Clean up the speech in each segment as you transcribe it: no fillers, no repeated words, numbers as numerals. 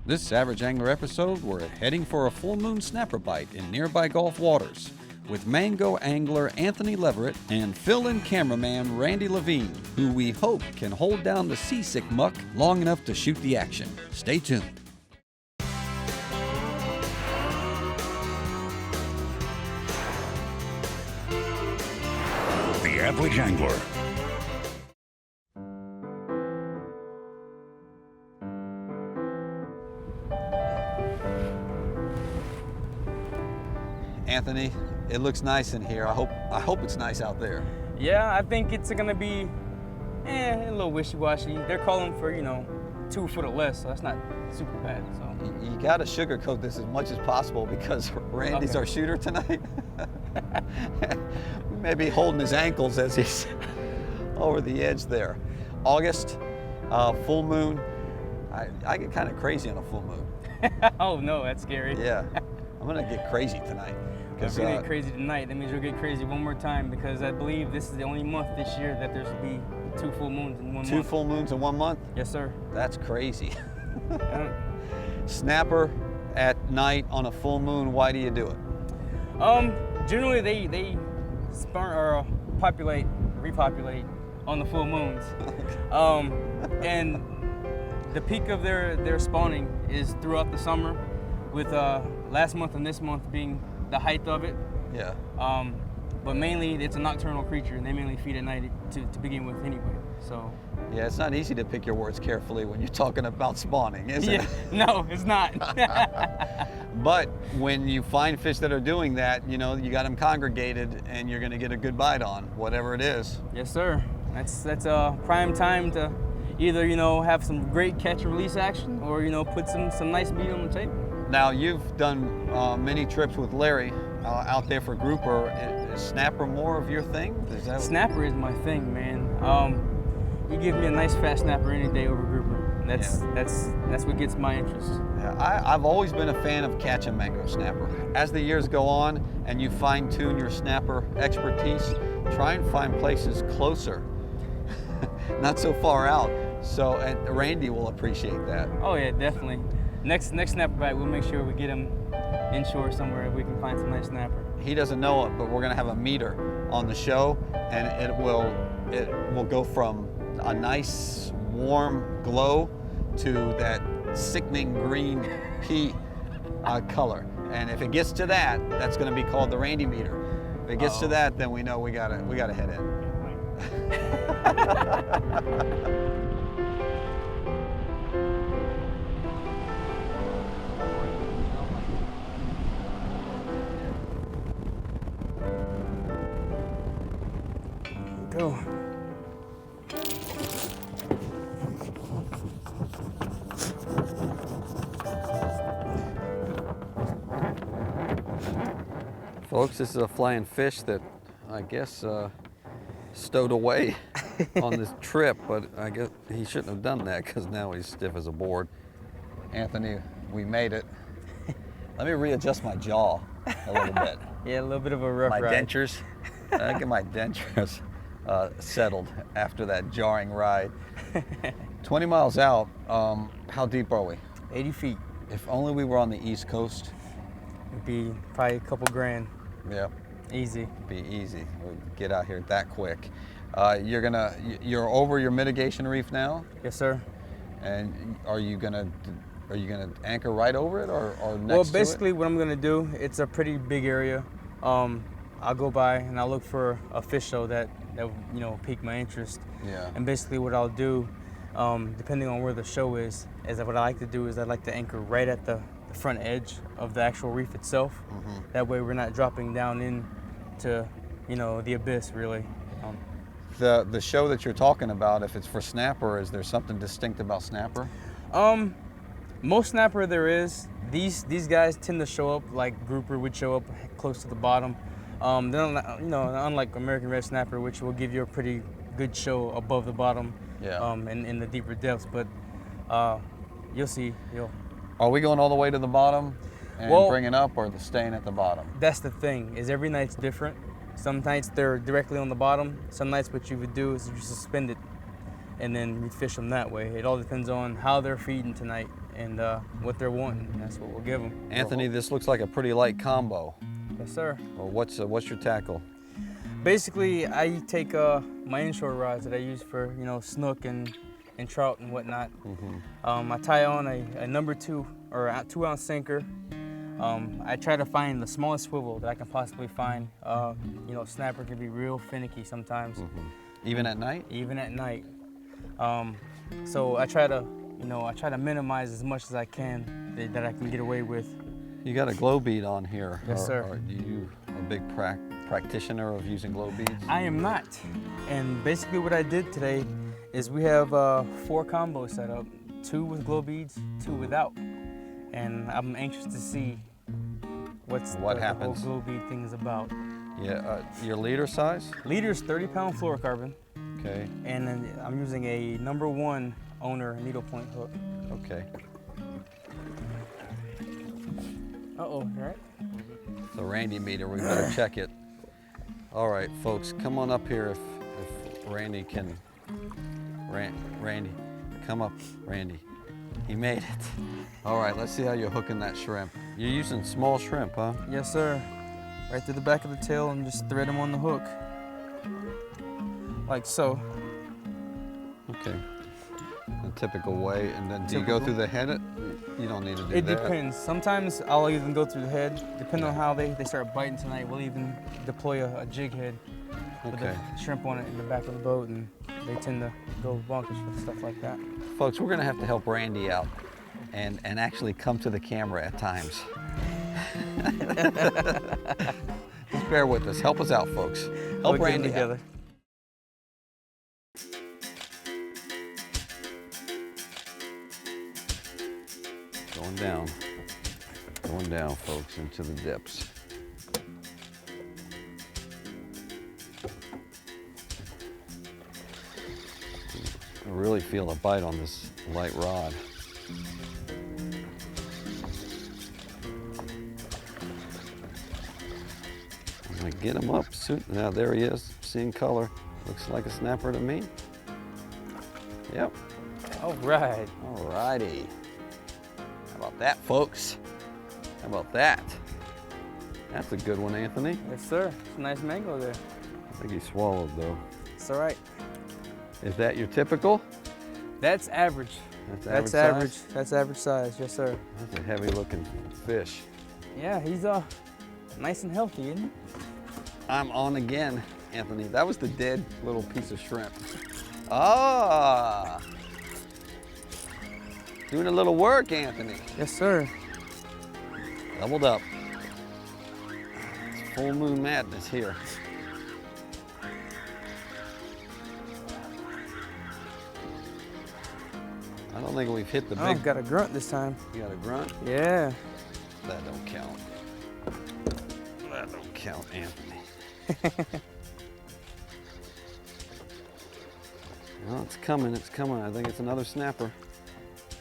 This Savage Angler episode, we're heading for a full moon snapper bite in nearby Gulf waters with mango angler Anthony Leverett and fill-in cameraman Randy Levine, who we hope can hold down the seasick muck long enough to shoot the action. Stay tuned. The Average Angler. Anthony, it looks nice in here. I hope it's nice out there. Yeah, I think it's gonna be a little wishy-washy. They're calling for, 2 foot or less, so that's not super bad. So You gotta sugarcoat this as much as possible because Randy's our shooter tonight. We may be holding his ankles as he's over the edge there. August, full moon. I get kind of crazy on a full moon. Oh no, that's scary. Yeah, I'm gonna get crazy tonight. If you get crazy tonight, that means you'll get crazy one more time, because I believe this is the only month this year that there's to be 2 full moons in 1 month. 2 full moons in 1 month? Yes, sir. That's crazy. Snapper at night on a full moon, why do you do it? Generally they repopulate on the full moons. And the peak of their spawning is throughout the summer, with last month and this month being the height of it. Yeah. But mainly it's a nocturnal creature, and they mainly feed at night to begin with anyway. So. Yeah, it's not easy to pick your words carefully when you're talking about spawning, is it? No, it's not. But when you find fish that are doing that, you got them congregated, and you're going to get a good bite on whatever it is. Yes, sir. That's a prime time to either have some great catch and release action, or put some nice meat on the table. Now you've done many trips with Larry out there for grouper. Is snapper more of your thing? Snapper is my thing, man. You give me a nice fat snapper any day over grouper. That's what gets my interest. Yeah, I've always been a fan of catch and mango snapper. As the years go on and you fine tune your snapper expertise, try and find places closer, not so far out. So, and Randy will appreciate that. Oh yeah, definitely. Next snapper bite, we'll make sure we get him inshore somewhere we can find some nice snapper. He doesn't know it, but we're gonna have a meter on the show, and it will go from a nice warm glow to that sickening green pea color. And if it gets to that, that's gonna be called the Randy meter. If it gets to that, then we know we gotta head in. Go. Folks, this is a flying fish that I guess stowed away on this trip, but I guess he shouldn't have done that because now he's stiff as a board. Anthony, we made it. Let me readjust my jaw a little bit. Yeah, a little bit of a rough ride. My dentures. I get my dentures settled after that jarring ride. 20 miles out, how deep are we? 80 feet. If only we were on the East Coast. It'd be probably a couple grand. Yeah. Easy. Be easy. We'll get out here that quick. You're over your mitigation reef now? Yes, sir. And are you gonna anchor right over it or next Well, to basically it? what I'm gonna do, it's a pretty big area. I'll go by and I'll look for a fish show that pique my interest. Yeah. And basically what I'll do, depending on where the show is what I like to do is I like to anchor right at the front edge of the actual reef itself. Mm-hmm. That way we're not dropping down into the abyss, really. The show that you're talking about, if it's for snapper, is there something distinct about snapper? Most snapper there is. These guys tend to show up like grouper would show up close to the bottom. Then, unlike American red snapper, which will give you a pretty good show above the bottom. Yeah. In the deeper depths, but you'll see. Are we going all the way to the bottom and bringing up, or staying at the bottom? That's the thing, is every night's different. Some nights they're directly on the bottom. Some nights what you would do is you suspend it and then you fish them that way. It all depends on how they're feeding tonight. and what they're wanting. That's what we'll give them. Anthony, this looks like a pretty light combo. Yes, sir. Well, what's your tackle? Basically, I take my inshore rods that I use for snook and trout and whatnot. I tie on a number 2 or a 2-ounce sinker. I try to find the smallest swivel that I can possibly find. Snapper can be real finicky sometimes. Even at night? Even at night. So I try to minimize as much as I can that I can get away with. You got a glow bead on here. Yes, sir. Are you a big practitioner of using glow beads? I am not. And basically what I did today is we have 4 combos set up, 2 with glow beads, 2 without. And I'm anxious to see what happens. The whole glow bead thing is about. Yeah, your leader size? Leader's 30-pound fluorocarbon. Okay. And then I'm using a number 1 owner needlepoint hook. Okay. Uh-oh, right? It's a Randy meter, we better check it. All right, folks, come on up here if Randy can. Randy, come up, Randy. He made it. All right, let's see how you're hooking that shrimp. You're using small shrimp, huh? Yes, sir. Right through the back of the tail and just thread them on the hook. Like so. Okay. The typical way, and then do you go through the head? You don't need to do that. It depends. Sometimes I'll even go through the head. Depending on how they start biting tonight, we'll even deploy a jig head with a shrimp on it in the back of the boat, and they tend to go bonkers with stuff like that. Folks, we're gonna have to help Randy out and actually come to the camera at times. Just bear with us. Help us out, folks. Help Randy together. Out. Going down, folks, into the dips. I really feel a bite on this light rod. I'm gonna get him up soon. Now there he is, seeing color. Looks like a snapper to me. Yep. All right. All righty. How about that, folks? How about that? That's a good one, Anthony. Yes, sir. It's a nice mango there. I think he swallowed, though. It's all right. Is that your typical? That's average. That's average size? That's average size, yes, sir. That's a heavy-looking fish. Yeah, he's nice and healthy, isn't he? I'm on again, Anthony. That was the dead little piece of shrimp. Ah! Doing a little work, Anthony. Yes, sir. Doubled up. It's full moon madness here. I don't think we've hit the big... I've got a grunt this time. You got a grunt? Yeah. That don't count. That don't count, Anthony. Well, it's coming, it's coming. I think it's another snapper.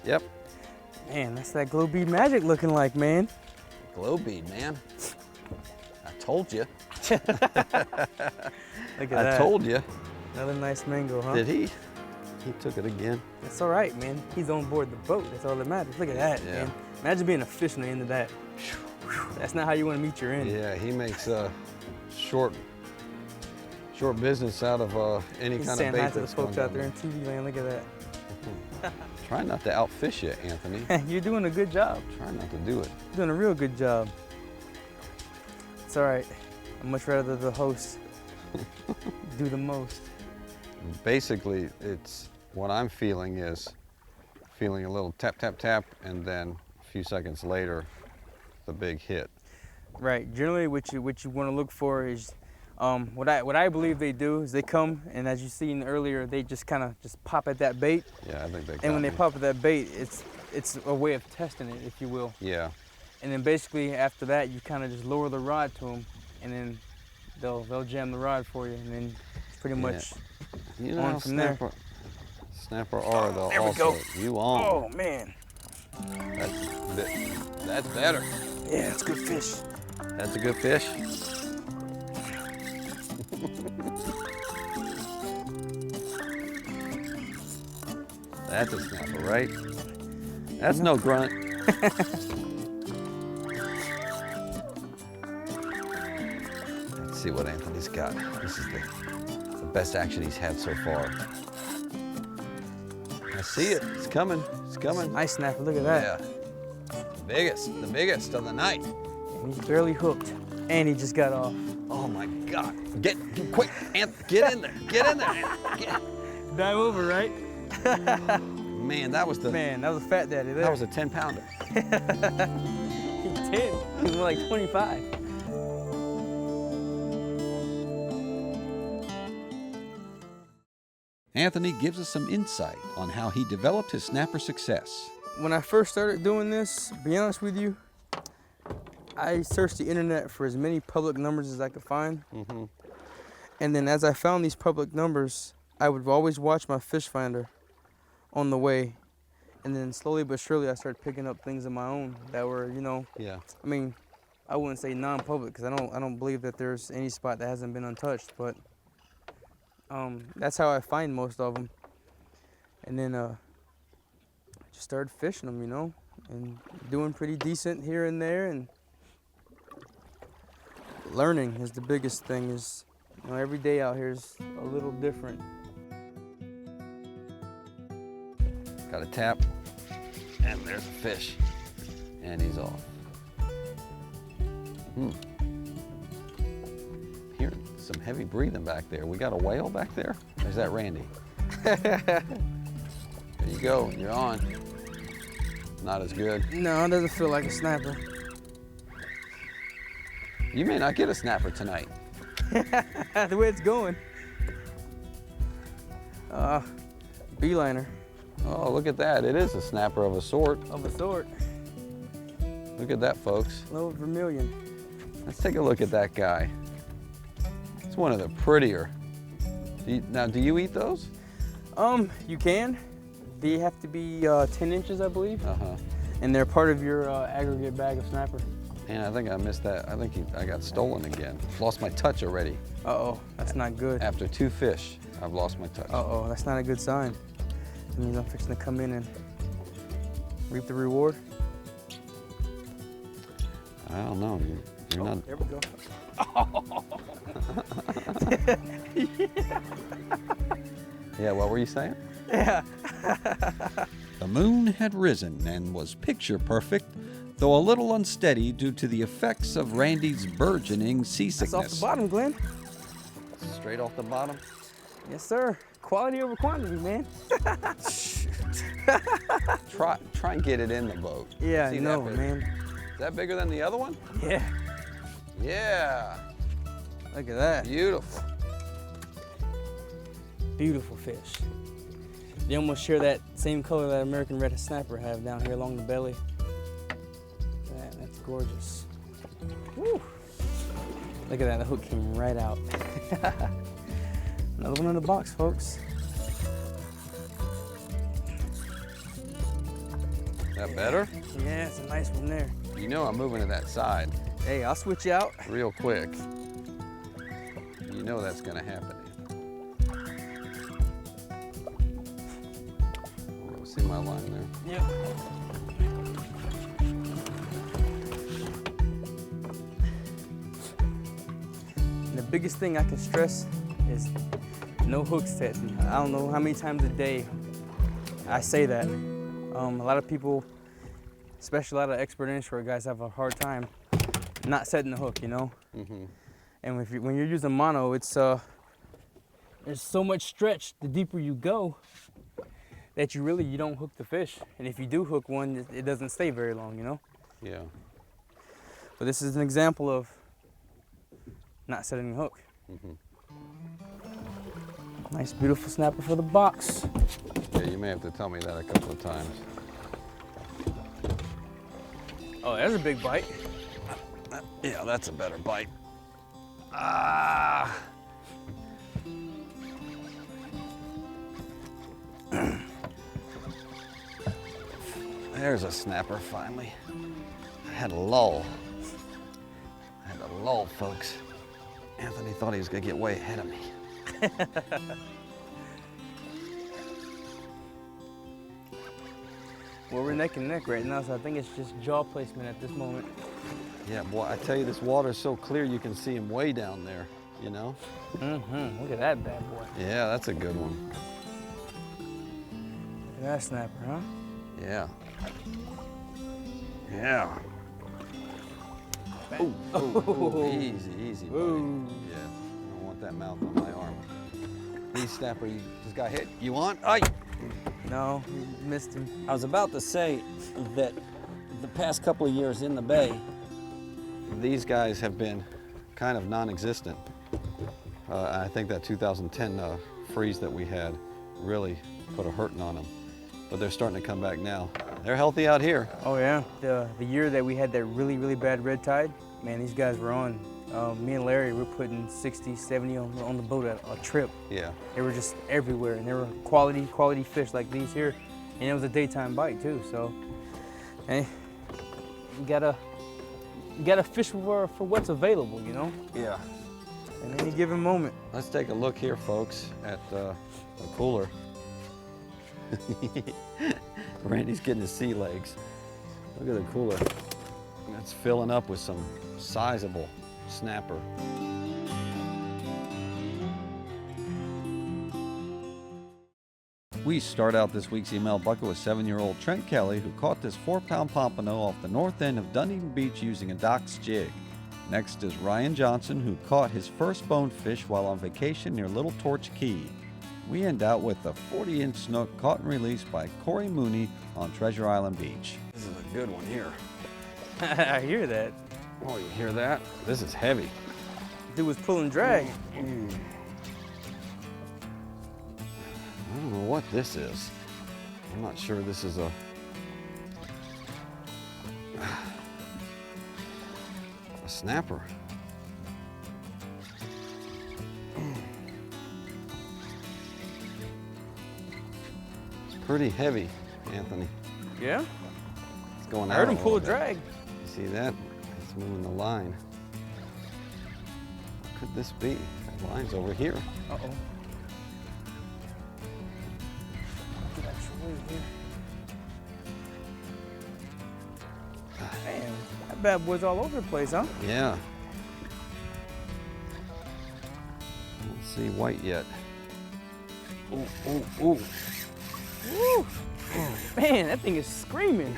Yep. Man, that's that glow bead magic looking like, man. Glow bead, man. I told you. Look at that. I told you. Another nice mango, huh? Did he? He took it again. That's all right, man. He's on board the boat. That's all that matters. Look at that, Yeah. man. Imagine being a fish on the end of that. That's not how you want to meet your end. Yeah, he makes short business out of any He's kind of saying bait hi to the that's folks going out there in down TV land. Look at that. Try not to outfish you, Anthony. You're doing a good job. Try not to do it. You're doing a real good job. It's all right. I'd much rather the host do the most. Basically, it's what I'm feeling is feeling a little tap, tap, tap, and then a few seconds later, the big hit. Right. Generally, what you want to look for is what I believe they do is they come, and as you seen earlier, they just kind of just pop at that bait. Yeah, I think they got And when me. they pop at that bait, it's a way of testing it, if you will. Yeah. And then basically after that, you kind of just lower the rod to them, and then they'll jam the rod for you, and then it's pretty much You know on how from there. snapper are though. There we also. go. You on. Oh man. That's better. Yeah, it's good fish. That's a good fish. That's a snapper, right? That's no grunt. Let's see what Anthony's got. This is the best action he's had so far. I see it. It's coming. It's coming. Nice snapper. Look at that. Yeah. The biggest of the night. And he's barely hooked. And he just got off. Oh my God. Get quick, get in there. Get in there. Dive over, right? Man, that was a fat daddy there. That was a 10-pounder. He's 10. He's more like 25. Anthony gives us some insight on how he developed his snapper success. When I first started doing this, to be honest with you, I searched the internet for as many public numbers as I could find. Mm-hmm. And then as I found these public numbers, I would always watch my fish finder on the way. And then slowly but surely I started picking up things of my own that were, you know, Yeah. I mean, I wouldn't say non-public because I don't believe that there's any spot that hasn't been untouched, but that's how I find most of them. And then I just started fishing them, you know, and doing pretty decent here and there, and learning is the biggest thing. Is, you know, every day out here is a little different. Got a tap, and there's a fish, and he's off. Hearing some heavy breathing back there. We got a whale back there? Or is that Randy? There you go, you're on. Not as good. No, it doesn't feel like a snapper. You may not get a snapper tonight. The way it's going. Beeliner. Oh, look at that. It is a snapper of a sort. Of a sort. Look at that, folks. Little vermilion. Let's take a look at that guy. It's one of the prettier. Do you eat those? You can. They have to be 10 inches, I believe. Uh-huh. And they're part of your aggregate bag of snapper. And I think I missed that. I think I got stolen again. Lost my touch already. Uh-oh, that's not good. After 2 fish, I've lost my touch. Uh-oh, that's not a good sign. It means I'm fixing to come in and reap the reward. I don't know. You're not. There we go. Yeah, what were you saying? Yeah. The moon had risen and was picture perfect, though a little unsteady due to the effects of Randy's burgeoning seasickness. That's off the bottom, Glenn. Straight off the bottom? Yes, sir. Quality over quantity, man. Shoot. Try and get it in the boat. Yeah, See no, that man. Is that bigger than the other one? Yeah. Yeah. Look at that. Beautiful. Beautiful fish. They almost share that same color that American red snapper have down here along the belly. That's gorgeous. Woo. Look at that, the hook came right out. Another one in the box, folks. That better? Yeah, it's a nice one there. You know I'm moving to that side Hey, I'll switch you out. real quick. You know that's gonna happen. See my line there? Yep. The biggest thing I can stress is no hook setting. I don't know how many times a day I say that. A lot of people, especially a lot of expert inshore guys, have a hard time not setting the hook, you know? Mm-hmm. And when you're using mono, it's there's so much stretch the deeper you go that you don't hook the fish. And if you do hook one, it doesn't stay very long, you know? Yeah. But this is an example of not setting the hook. Mm-hmm. Nice, beautiful snapper for the box. Yeah, you may have to tell me that a couple of times. Oh, there's a big bite. Yeah, that's a better bite. Ah! There's a snapper finally. I had a lull. Folks. Anthony thought he was gonna get way ahead of me. Well, we're neck and neck right now, so I think it's just jaw placement at this moment. Yeah, boy, I tell you, this water's so clear you can see him way down there, you know? Mm-hmm. Look at that bad boy. Yeah, that's a good one. Look at that snapper, huh? Yeah. Yeah. Ooh, easy, easy, buddy. Ooh. Yeah, I don't want that mouth on my arm. These snapper, you just got hit. You want? Ay! No, you missed him. I was about to say that the past couple of years in the bay, These guys have been kind of non-existent. I think that 2010 freeze that we had really put a hurting on them. But they're starting to come back now. They're healthy out here. Oh yeah, the year that we had that really bad red tide, man, these guys were on. Me and Larry were putting 60, 70 on the boat at a trip. Yeah. They were just everywhere, and they were quality fish like these here, and it was a daytime bite too. So, hey, you gotta fish for what's available, you know, Yeah. at any given moment. Let's take a look here, folks, at the cooler. Randy's getting his sea legs. Look at the cooler. It's filling up with some sizable snapper. We start out this week's email bucket with 7-year-old Trent Kelly, who caught this 4-pound pompano off the north end of Dunedin Beach using a docks jig. Next is Ryan Johnson, who caught his first bonefish while on vacation near Little Torch Key. We end out with a 40-inch snook caught and released by Corey Mooney on Treasure Island Beach. This is a good one here. I hear that. Oh, you hear that? This is heavy. Dude was pulling drag. I don't know what this is. I'm not sure this is a snapper. It's pretty heavy, Anthony. Yeah? It's going I out. heard him a pull a little bit. drag. You see that? It's moving the line. What could this be? That line's over here. Uh-oh. Man, that bad boy's all over the place, huh? Yeah. Don't see white yet. Ooh, ooh, ooh. Woo! Man, that thing is screaming.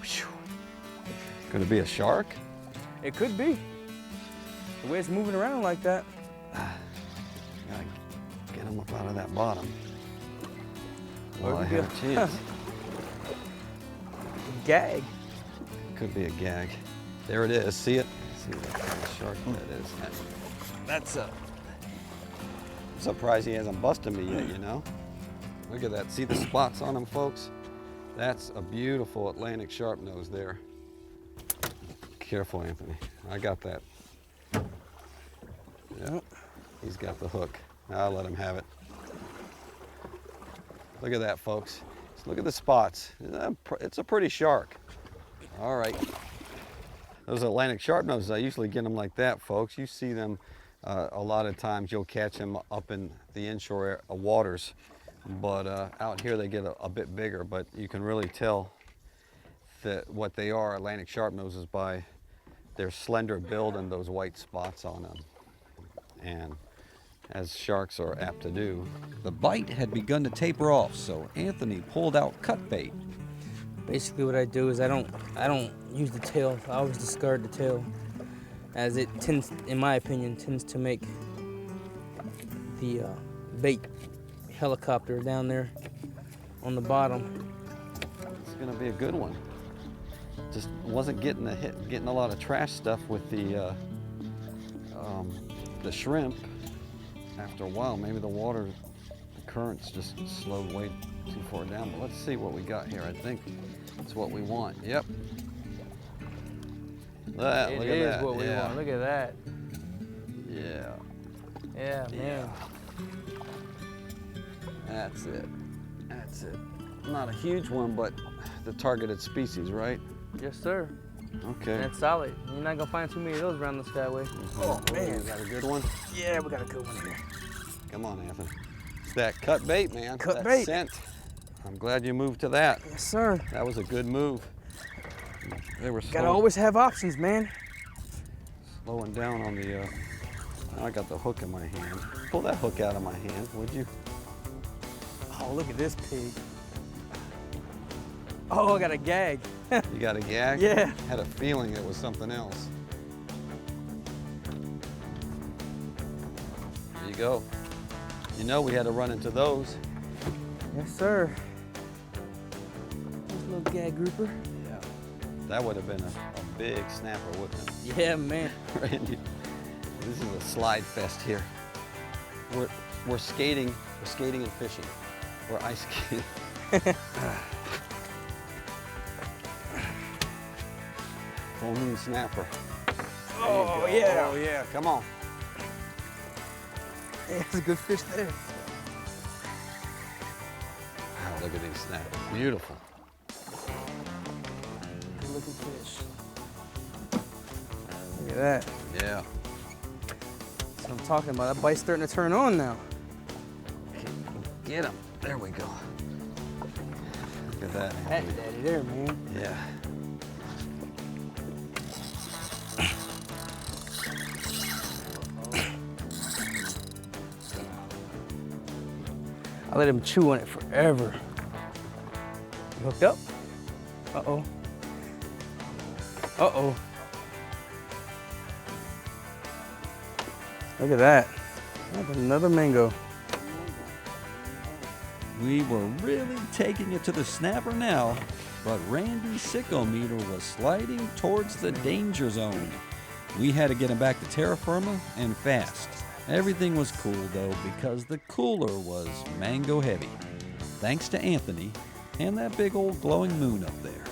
Whew. Could it be a shark? It could be. The way it's moving around like that. Gotta get him up out of that bottom. Well, Or I it could have be a chance. Gag. Could be a gag. There it is. See it? See what kind of shark that is. That's a. I'm surprised he hasn't busted me yet, you know? Look at that. See the spots on him, folks? That's a beautiful Atlantic sharpnose there. Careful, Anthony. I got that. Yeah, he's got the hook. I'll let him have it. Look at that, folks. Just look at the spots. It's a pretty shark. All right. Those Atlantic sharpnoses, I usually get them like that, folks. You see them a lot of times. You'll catch them up in the inshore waters, but out here they get a bit bigger. But you can really tell that what they are, Atlantic sharpnoses, by their slender build and those white spots on them. And as sharks are apt to do. The bite had begun to taper off, so Anthony pulled out cut bait. Basically what I do is I don't use the tail. I always discard the tail, as it tends, in my opinion, tends to make the bait helicopter down there on the bottom. It's gonna be a good one. Just wasn't getting a lot of trash stuff with the shrimp. After a while, maybe the current's just slowed way too far down. But let's see what we got here. I think it's what we want. Yep. Look at that. It is what we want. Look at that. Yeah. Yeah, man. That's it. That's it. Not a huge one, but the targeted species, right? Yes, sir. Okay. That's solid. You're not gonna find too many of those around the Skyway. Oh man, is that a good one? Yeah, we got a good one here. Come on, Anthony. It's that cut bait, man. Cut that bait. Scent. I'm glad you moved to that. Yes, sir. That was a good move. They were Gotta always have options, man. slowing down on the, now I got the hook in my hand. Pull that hook out of my hand, would you? Oh, look at this pig. Oh, I got a gag. You got a gag? Yeah. Had a feeling it was something else. There you go. You know we had to run into those. Yes, sir. There's a little gag grouper. Yeah. That would have been a big snapper, wouldn't it? Yeah, man. Randy, this is a slide fest here. We're skating and fishing. We're ice skating. Full moon snapper. Oh, yeah. Oh yeah, come on. Yeah, that's a good fish there. Wow, look at these snappers. Beautiful. Good looking fish. Look at that. Yeah. That's what I'm talking about. That bite's starting to turn on now. Get him. There we go. Look at that. That daddy there, man. Yeah. I let him chew on it forever. You hooked up? Uh-oh. Uh-oh. Look at that. That's another mango. We were really taking it to the snapper now, but Randy's sicko meter was sliding towards the danger zone. We had to get him back to terra firma and fast. Everything was cool though because the cooler was mango heavy. Thanks to Anthony and that big old glowing moon up there.